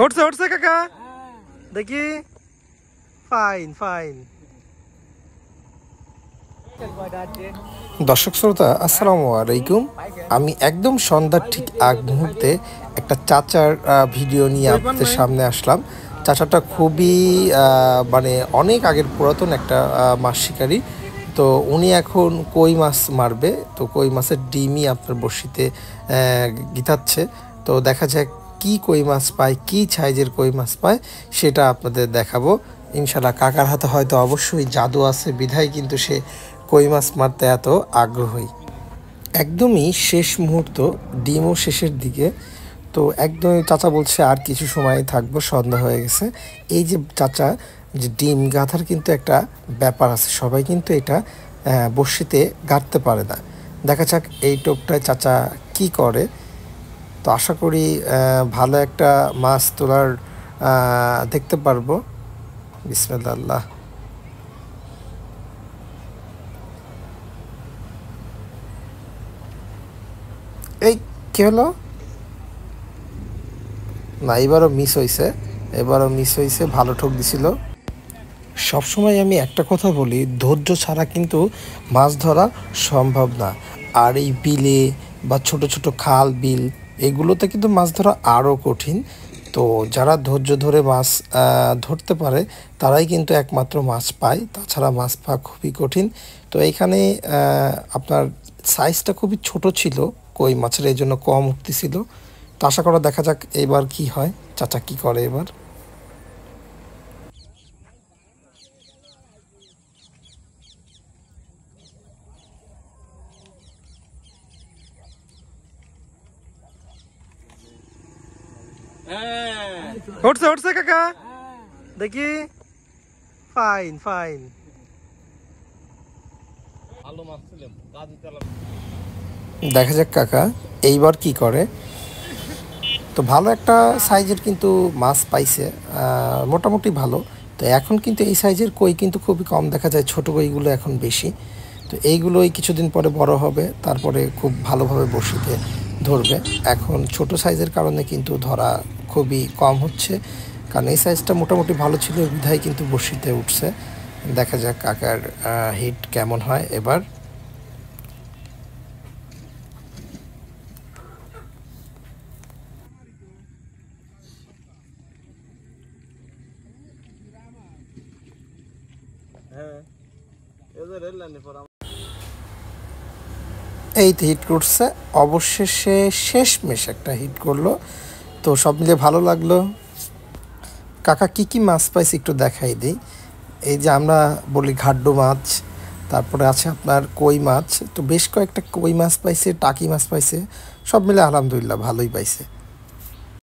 উঠছে উঠছে কাকা দেখি ফাইন ফাইন। দর্শক শ্রোতা আসসালামু আলাইকুম। আমি একদম সন্ধ্যার ঠিক আগ মুহূর্তে একটা চাচার ভিডিও নিয়ে আপনাদের সামনে আসলাম। চাচাটা খুবই মানে অনেক আগের পুরাতন একটা মাছ শিকারী। তো উনি এখন কই মাছ মারবে, তো কই মাছের ডিমই আপনার বড়শিতে গিথাচ্ছে। তো দেখা যাক কি কই মাছ পায়, কি সাইজের কই মাছ পায় সেটা আপনাদের দেখাবো ইনশাল্লাহ। কাকার হাতে হয়তো অবশ্যই জাদু আছে বিধায় কিন্তু সে কই মাছ মারতে এত আগ্রহী। একদমই শেষ মুহূর্ত, ডিমও শেষের দিকে। তো একদমই চাচা বলছে আর কিছু সময় থাকবো, সন্ধ্যা হয়ে গেছে। এই যে চাচা যে ডিম গাঁথার কিন্তু একটা ব্যাপার আছে, সবাই কিন্তু এটা বড়শিতে গাঁথতে পারে না। দেখা যাক এই টোপটায় চাচা কি করে। তো আশা করি ভালো একটা মাছ তোলার দেখতে পারবো। বিসমিল্লাহ। এই কি হলো? না, এবারও মিস হয়েছে, ভালো ঠোক দিছিল। সবসময় আমি একটা কথা বলি, ধৈর্য ছাড়া কিন্তু মাছ ধরা সম্ভব না। আর এই বিলে বা ছোট ছোট খাল বিল এগুলোতে কিন্তু মাছ ধরা আরও কঠিন। তো যারা ধৈর্য ধরে মাছ ধরতে পারে তারাই কিন্তু একমাত্র মাছ পায়, তাছাড়া মাছ পাওয়া খুবই কঠিন। তো এইখানে আপনার সাইজটা খুবই ছোট ছিল কই মাছের, এই জন্য কম উঠতেছিল। তো আশা করা দেখা যাক এবার কি হয়, চাচা কি করে এবার। উঠছে উঠছে কাকা দেখি ফাইন ফাইন। দেখা যাক কাকা এইবার কি করে। তো ভালো একটা সাইজের কিন্তু মাছ পাইছে, মোটামুটি ভালো। তো এখন কিন্তু এই সাইজের কই কিন্তু খুবই কম দেখা যায়, ছোট কইগুলো এখন বেশি। তো এইগুলোই কিছুদিন পরে বড় হবে, তারপরে খুব ভালোভাবে বড়শিতে ধরবে। এখন ছোট সাইজের কারণে কিন্তু ধরা খুবই কম হচ্ছে, কারণ এই সাইজটা মোটামুটি ভালো ছিল বিধায় কিন্তু বড়শিতে উঠছে। দেখা যাক কাকার হিট কেমন হয় এবার। এই তো হিট করছে অবশেষে, শেষমেশ একটা হিট করলো। তো সব মিলিয়ে ভালো লাগলো। কাকা কি কি মাছ পাইছে একটু দেখাই দিই। এই যে আমরা বলি ঘাড্ডু মাছ, তারপরে আছে আপনার কই মাছ। তো বেশ কয়েকটা কই মাছ পাইছে, টাকি মাছ পাইছে, সব মিলে আলহামদুলিল্লাহ ভালোই পাইছে।